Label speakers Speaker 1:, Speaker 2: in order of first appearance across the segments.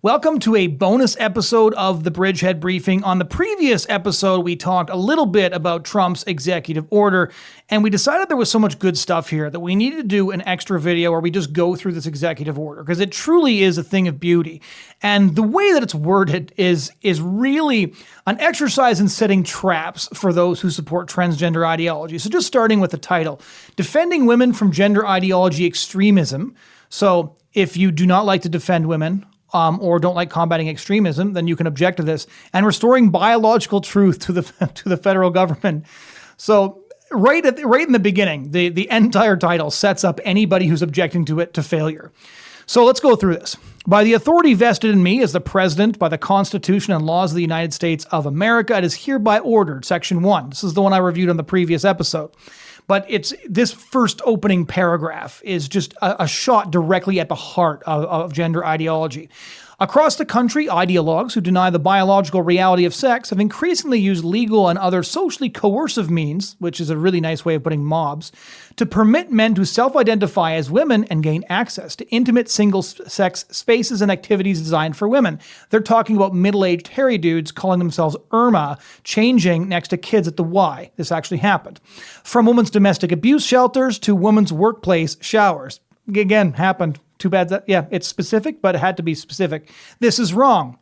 Speaker 1: Welcome to a bonus episode of the Bridgehead Briefing. On the previous episode, we talked a little bit about Trump's executive order, and we decided there was so much good stuff here that we needed to do an extra video where we just go through this executive order, because it truly is a thing of beauty. And the way that it's worded is really an exercise in setting traps for those who support transgender ideology. So just starting with the title, Defending Women from Gender Ideology Extremism. So if you do not like to defend women, or don't like combating extremism, then you can object to this. And restoring biological truth to the federal government. So right in the beginning, the entire title sets up anybody who's objecting to it to failure. So let's go through this. By the authority vested in me as the President, by the Constitution and laws of the United States of America, it is hereby ordered, Section 1. This is the one I reviewed on the previous episode. But this first opening paragraph is just a shot directly at the heart of gender ideology. Across the country, ideologues who deny the biological reality of sex have increasingly used legal and other socially coercive means, which is a really nice way of putting mobs, to permit men to self-identify as women and gain access to intimate single-sex spaces and activities designed for women. They're talking about middle-aged hairy dudes calling themselves Irma, changing next to kids at the Y. This actually happened. From women's domestic abuse shelters to women's workplace showers. Again, happened. Too bad that, it's specific, but it had to be specific. This is wrong.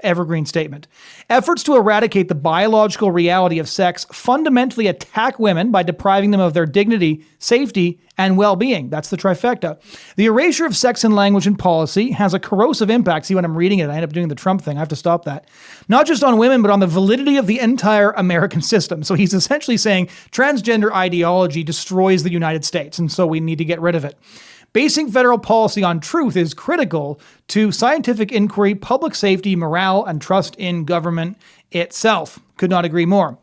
Speaker 1: Evergreen statement. Efforts to eradicate the biological reality of sex fundamentally attack women by depriving them of their dignity, safety, and well-being. That's the trifecta. The erasure of sex in language and policy has a corrosive impact. See, when I'm reading it, I end up doing the Trump thing. I have to stop that. Not just on women, but on the validity of the entire American system. So he's essentially saying transgender ideology destroys the United States, and so we need to get rid of it. Basing federal policy on truth is critical to scientific inquiry, public safety, morale, and trust in government itself. Could not agree more.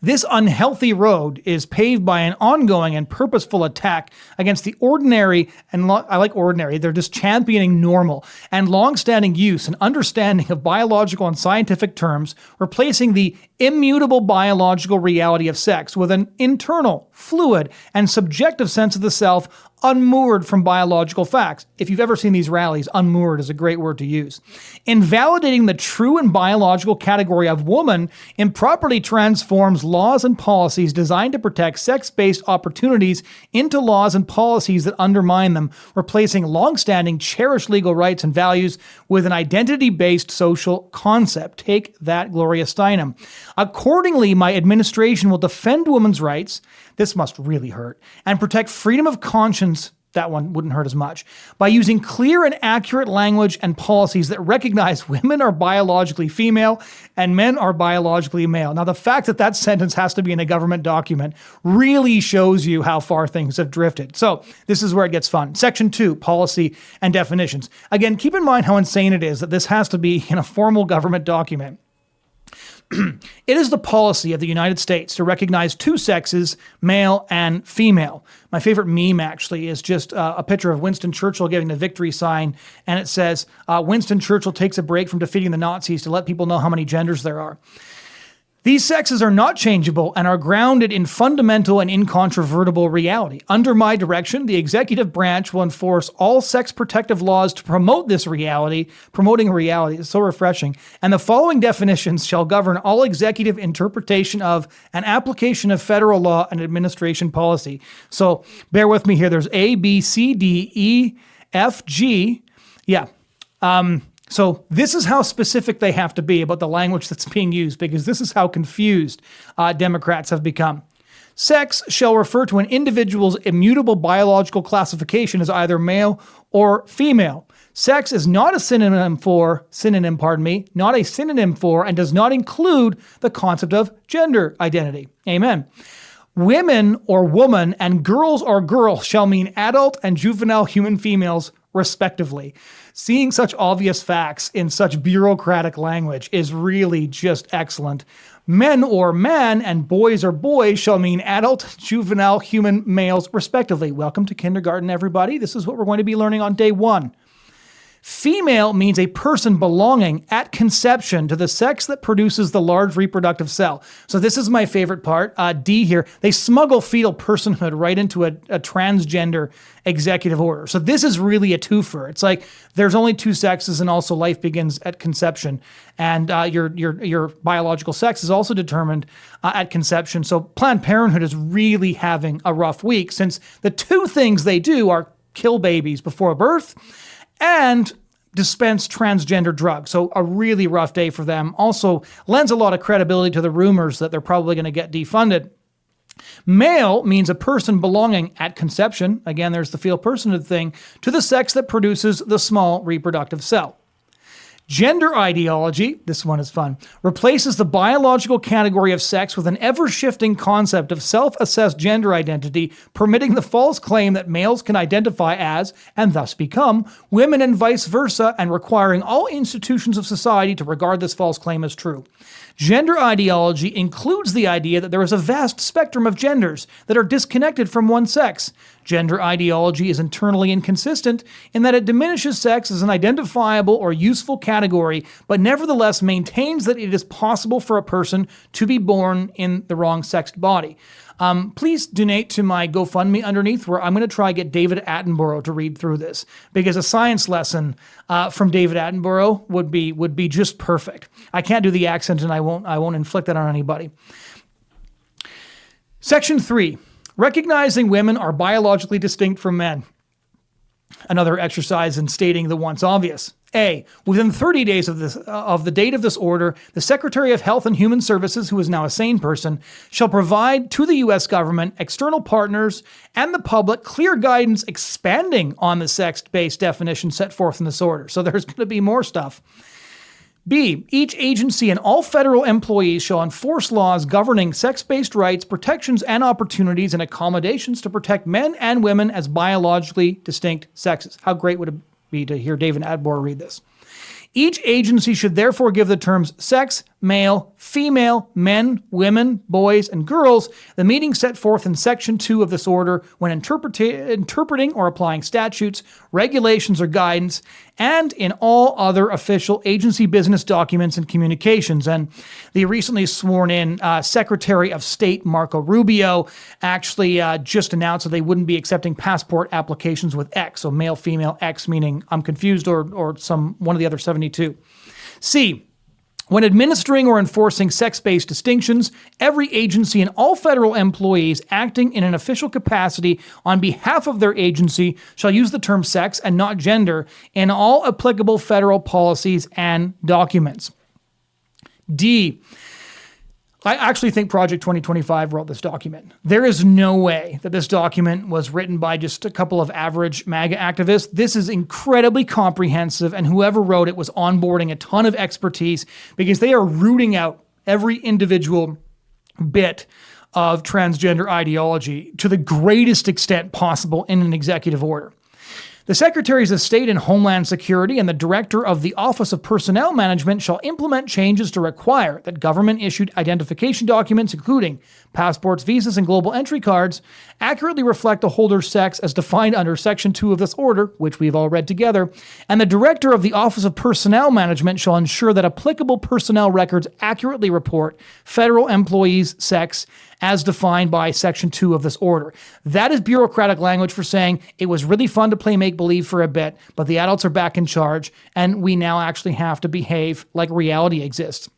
Speaker 1: This unhealthy road is paved by an ongoing and purposeful attack against the ordinary, and I like ordinary, they're just championing normal, and long-standing use and understanding of biological and scientific terms, replacing the immutable biological reality of sex with an internal, fluid, and subjective sense of the self unmoored from biological facts. If you've ever seen these rallies, unmoored is a great word to use. Invalidating the true and biological category of woman improperly transforms laws and policies designed to protect sex-based opportunities into laws and policies that undermine them, replacing long-standing cherished legal rights and values with an identity-based social concept. Take that, Gloria Steinem. Accordingly, my administration will defend women's rights, this must really hurt, and protect freedom of conscience, that one wouldn't hurt as much, by using clear and accurate language and policies that recognize women are biologically female and men are biologically male. Now, the fact that that sentence has to be in a government document really shows you how far things have drifted. So this is where it gets fun. Section 2, policy and definitions. Again, keep in mind how insane it is that this has to be in a formal government document. It is the policy of the United States to recognize two sexes, male and female. My favorite meme, actually, is just a picture of Winston Churchill giving the victory sign, and it says, Winston Churchill takes a break from defeating the Nazis to let people know how many genders there are. These sexes are not changeable and are grounded in fundamental and incontrovertible reality. Under my direction, the executive branch will enforce all sex protective laws to promote this reality. Promoting reality is so refreshing. And the following definitions shall govern all executive interpretation of and application of federal law and administration policy. So bear with me here. There's A, B, C, D, E, F, G. So this is how specific they have to be about the language that's being used, because this is how confused Democrats have become. Sex shall refer to an individual's immutable biological classification as either male or female. Sex is not a synonym for, and does not include the concept of gender identity. Amen. Women or woman and girls or girl shall mean adult and juvenile human females, respectively. Seeing such obvious facts in such bureaucratic language is really just excellent. Men or man and boys or boys shall mean adult, juvenile, human males, respectively. Welcome to kindergarten, everybody. This is what we're going to be learning on day 1. Female means a person belonging at conception to the sex that produces the large reproductive cell. So this is my favorite part. D here, they smuggle fetal personhood right into a transgender executive order. So this is really a twofer. It's like there's only two sexes, and also life begins at conception, and your biological sex is also determined at conception. So Planned Parenthood is really having a rough week, since the two things they do are kill babies before birth and dispense transgender drugs. So a really rough day for them. Also lends a lot of credibility to the rumors that they're probably going to get defunded. Male means a person belonging at conception, again, there's the fetal personhood thing, to the sex that produces the small reproductive cell. Gender ideology, this one is fun, replaces the biological category of sex with an ever-shifting concept of self-assessed gender identity, permitting the false claim that males can identify as, and thus become, women and vice versa, and requiring all institutions of society to regard this false claim as true. Gender ideology includes the idea that there is a vast spectrum of genders that are disconnected from one sex. Gender ideology is internally inconsistent in that it diminishes sex as an identifiable or useful category, but nevertheless maintains that it is possible for a person to be born in the wrong sexed body. Please donate to my GoFundMe underneath, where I'm going to try to get David Attenborough to read through this, because a science lesson from David Attenborough would be just perfect. I can't do the accent, and I won't inflict that on anybody. Section 3, recognizing women are biologically distinct from men. Another exercise in stating the once obvious. A, within 30 days of the date of this order, the Secretary of Health and Human Services, who is now a sane person, shall provide to the U.S. government, external partners, and the public clear guidance expanding on the sex-based definition set forth in this order. So there's going to be more stuff. B, each agency and all federal employees shall enforce laws governing sex-based rights, protections, and opportunities and accommodations to protect men and women as biologically distinct sexes. How great would it be to hear David Attenborough read this? Each agency should therefore give the terms sex, male, female, men, women, boys, and girls the meaning set forth in Section 2 of this order when interpreting or applying statutes, regulations, or guidance, and in all other official agency business documents and communications. And the recently sworn-in Secretary of State, Marco Rubio, actually just announced that they wouldn't be accepting passport applications with X, so male, female, X, meaning I'm confused, or one of the other 72. C, when administering or enforcing sex-based distinctions, every agency and all federal employees acting in an official capacity on behalf of their agency shall use the term sex and not gender in all applicable federal policies and documents. D, I actually think Project 2025 wrote this document. There is no way that this document was written by just a couple of average MAGA activists. This is incredibly comprehensive, and whoever wrote it was onboarding a ton of expertise, because they are rooting out every individual bit of transgender ideology to the greatest extent possible in an executive order. The Secretaries of State and Homeland Security and the Director of the Office of Personnel Management shall implement changes to require that government-issued identification documents, including passports, visas, and global entry cards, accurately reflect the holder's sex as defined under Section 2 of this order, which we've all read together, and the Director of the Office of Personnel Management shall ensure that applicable personnel records accurately report federal employees' sex as defined by Section 2 of this order. That is bureaucratic language for saying it was really fun to play make-believe for a bit, but the adults are back in charge, and we now actually have to behave like reality exists.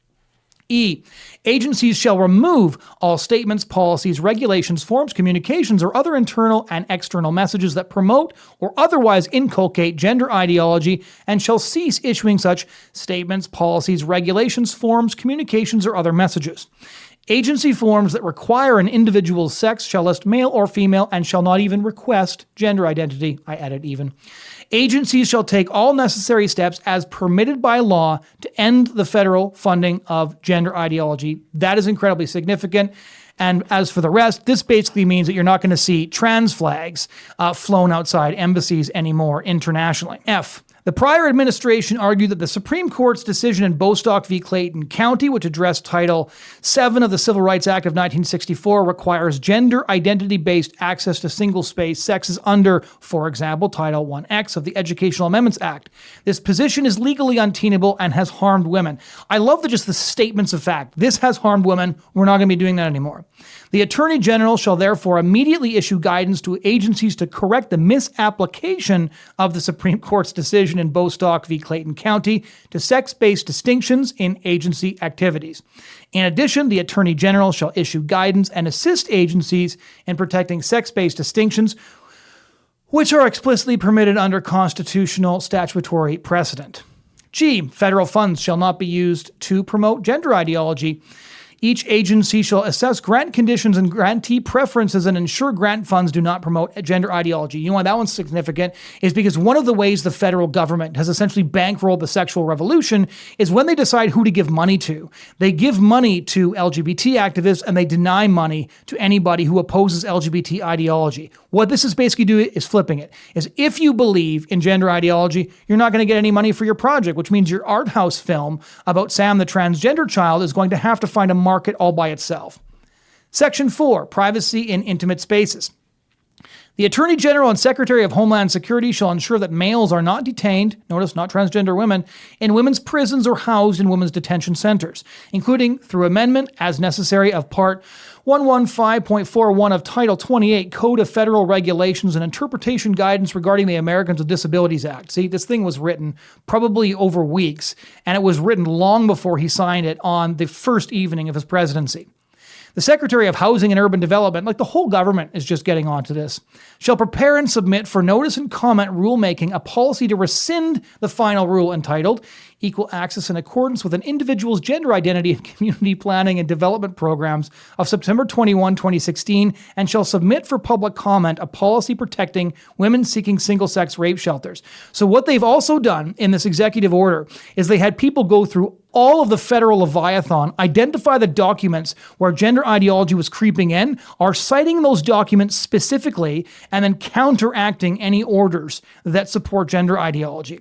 Speaker 1: E, agencies shall remove all statements, policies, regulations, forms, communications, or other internal and external messages that promote or otherwise inculcate gender ideology, and shall cease issuing such statements, policies, regulations, forms, communications, or other messages. Agency forms that require an individual's sex shall list male or female and shall not even request gender identity. I added even. Agencies shall take all necessary steps as permitted by law to end the federal funding of gender ideology. That is incredibly significant. And as for the rest, this basically means that you're not going to see trans flags flown outside embassies anymore internationally. F, The prior administration argued that the Supreme Court's decision in Bostock v. Clayton County, which addressed Title VII of the Civil Rights Act of 1964, requires gender identity-based access to single-space sexes under, for example, Title IX of the Educational Amendments Act. This position is legally untenable and has harmed women. I love the statements of fact. This has harmed women. We're not going to be doing that anymore. The Attorney General shall therefore immediately issue guidance to agencies to correct the misapplication of the Supreme Court's decision in Bostock v. Clayton County to sex-based distinctions in agency activities. In addition, the Attorney General shall issue guidance and assist agencies in protecting sex-based distinctions which are explicitly permitted under constitutional statutory precedent. G. Federal funds shall not be used to promote gender ideology. Each agency shall assess grant conditions and grantee preferences and ensure grant funds do not promote gender ideology. You know why that one's significant is because one of the ways the federal government has essentially bankrolled the sexual revolution is when they decide who to give money to. They give money to LGBT activists and they deny money to anybody who opposes LGBT ideology. What this is basically doing is flipping it. Is if you believe in gender ideology, you're not going to get any money for your project, which means your art house film about Sam the transgender child is going to have to find a market all by itself. Section 4, privacy in intimate spaces. The Attorney General and Secretary of Homeland Security shall ensure that males are not detained, notice not transgender women, in women's prisons or housed in women's detention centers, including through amendment as necessary of Part 115.41 of Title 28 Code of Federal Regulations and Interpretation Guidance regarding the Americans with Disabilities Act. See, this thing was written probably over weeks, and it was written long before he signed it on the first evening of his presidency. The Secretary of Housing and Urban Development, like the whole government is just getting onto this, shall prepare and submit for notice and comment rulemaking a policy to rescind the final rule entitled Equal Access in Accordance with an Individual's Gender Identity and Community Planning and Development Programs of September 21, 2016, and shall submit for public comment a policy protecting women seeking single-sex rape shelters. So what they've also done in this executive order is they had people go through all of the federal Leviathan, identify the documents where gender ideology was creeping in, are citing those documents specifically, and then counteracting any orders that support gender ideology.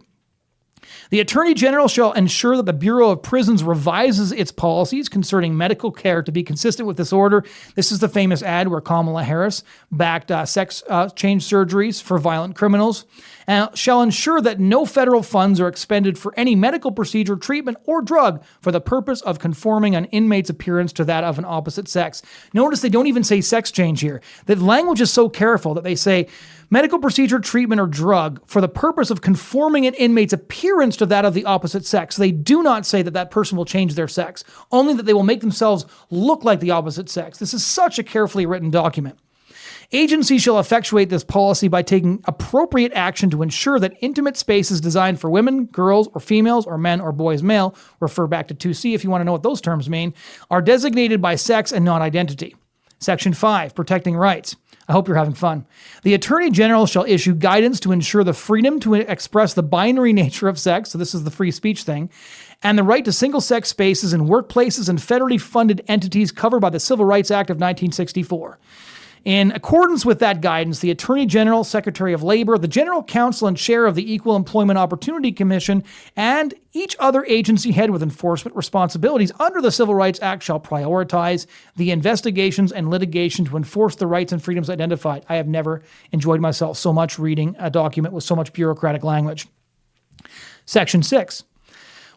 Speaker 1: The Attorney General shall ensure that the Bureau of Prisons revises its policies concerning medical care to be consistent with this order. This is the famous ad where Kamala Harris backed sex change surgeries for violent criminals. And shall ensure that no federal funds are expended for any medical procedure, treatment, or drug for the purpose of conforming an inmate's appearance to that of an opposite sex. Notice they don't even say sex change here. The language is so careful that they say medical procedure, treatment, or drug for the purpose of conforming an inmate's appearance to that of the opposite sex. They do not say that that person will change their sex, only that they will make themselves look like the opposite sex. This is such a carefully written document. Agencies shall effectuate this policy by taking appropriate action to ensure that intimate spaces designed for women, girls, or females, or men or boys male, refer back to 2C if you want to know what those terms mean, are designated by sex and not identity. Section 5, protecting rights. I hope you're having fun. The Attorney General shall issue guidance to ensure the freedom to express the binary nature of sex, so this is the free speech thing, and the right to single-sex spaces in workplaces and federally funded entities covered by the Civil Rights Act of 1964. In accordance with that guidance, the Attorney General, Secretary of Labor, the General Counsel and Chair of the Equal Employment Opportunity Commission, and each other agency head with enforcement responsibilities under the Civil Rights Act shall prioritize the investigations and litigation to enforce the rights and freedoms identified. I have never enjoyed myself so much reading a document with so much bureaucratic language. Section 6.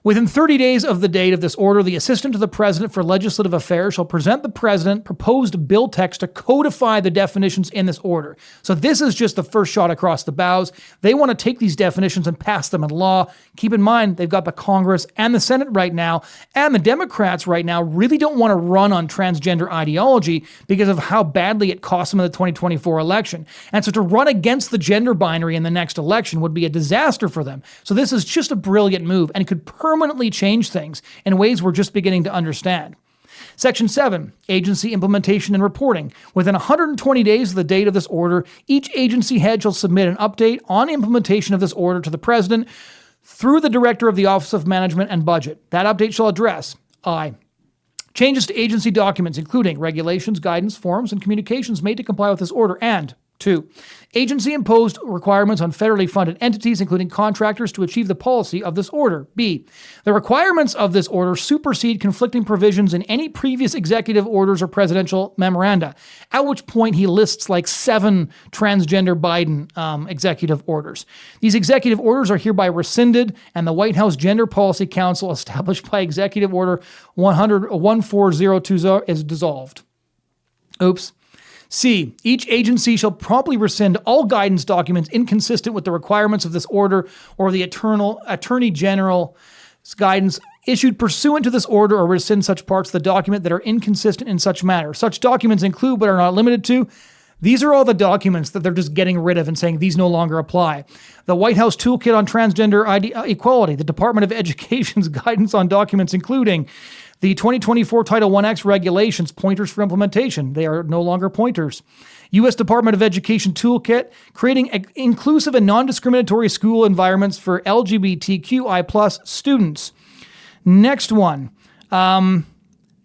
Speaker 1: Within 30 days of the date of this order, the Assistant to the President for Legislative Affairs shall present the President proposed bill text to codify the definitions in this order. So this is just the first shot across the bows. They want to take these definitions and pass them in law. Keep in mind, they've got the Congress and the Senate right now, and the Democrats right now really don't want to run on transgender ideology because of how badly it cost them in the 2024 election. And so to run against the gender binary in the next election would be a disaster for them. So this is just a brilliant move and could permanently change things in ways we're just beginning to understand. Section 7, agency implementation and reporting. Within 120 days of the date of this order, each agency head shall submit an update on implementation of this order to the President through the Director of the Office of Management and Budget. That update shall address I. Changes to agency documents, including regulations, guidance, forms, and communications made to comply with this order, and 2. Agency imposed requirements on federally funded entities, including contractors, to achieve the policy of this order. B. The requirements of this order supersede conflicting provisions in any previous executive orders or presidential memoranda, at which point he lists like 7 transgender Biden executive orders. These executive orders are hereby rescinded, and the White House Gender Policy Council, established by Executive Order 14020, is dissolved. Oops. C. Each agency shall promptly rescind all guidance documents inconsistent with the requirements of this order or the Attorney General's guidance issued pursuant to this order, or rescind such parts of the document that are inconsistent in such matter. Such documents include, but are not limited to, these are all the documents that they're just getting rid of and saying these no longer apply. The White House Toolkit on Transgender Equality, the Department of Education's guidance on documents including the 2024 Title 1X regulations, pointers for implementation. They are no longer pointers. U.S. Department of Education Toolkit, creating inclusive and non-discriminatory school environments for LGBTQI+ students. Next one.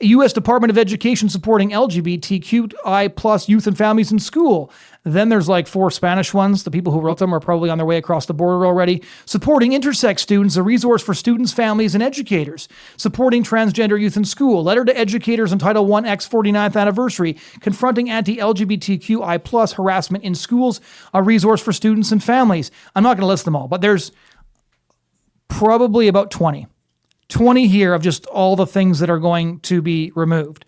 Speaker 1: U.S. Department of Education supporting LGBTQI+ youth and families in school. Then there's like 4 Spanish ones. The people who wrote them are probably on their way across the border already. Supporting intersex students, a resource for students, families, and educators. Supporting transgender youth in school. Letter to educators on Title 1X 49th anniversary. Confronting anti-LGBTQI+ harassment in schools, a resource for students and families. I'm not going to list them all, but there's probably about 20 here of just all the things that are going to be removed.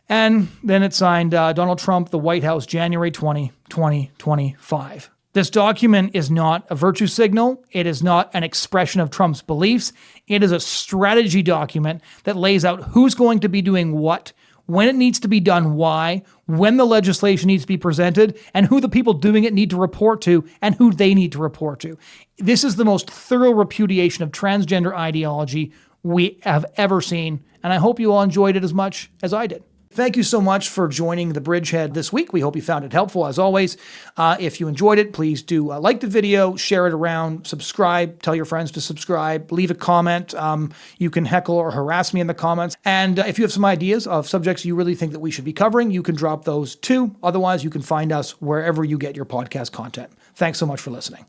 Speaker 1: And then it's signed Donald Trump, the White House, January 20, 2025. This document is not a virtue signal. It is not an expression of Trump's beliefs. It is a strategy document that lays out who's going to be doing what, when it needs to be done, why, when the legislation needs to be presented, and who the people doing it need to report to, and who they need to report to. This is the most thorough repudiation of transgender ideology we have ever seen, and I hope you all enjoyed it as much as I did. Thank you so much for joining the Bridgehead this week. We hope you found it helpful, as always. If you enjoyed it, please do like the video, share it around, subscribe, tell your friends to subscribe, leave a comment. You can heckle or harass me in the comments. And if you have some ideas of subjects you really think that we should be covering, you can drop those too. Otherwise, you can find us wherever you get your podcast content. Thanks so much for listening.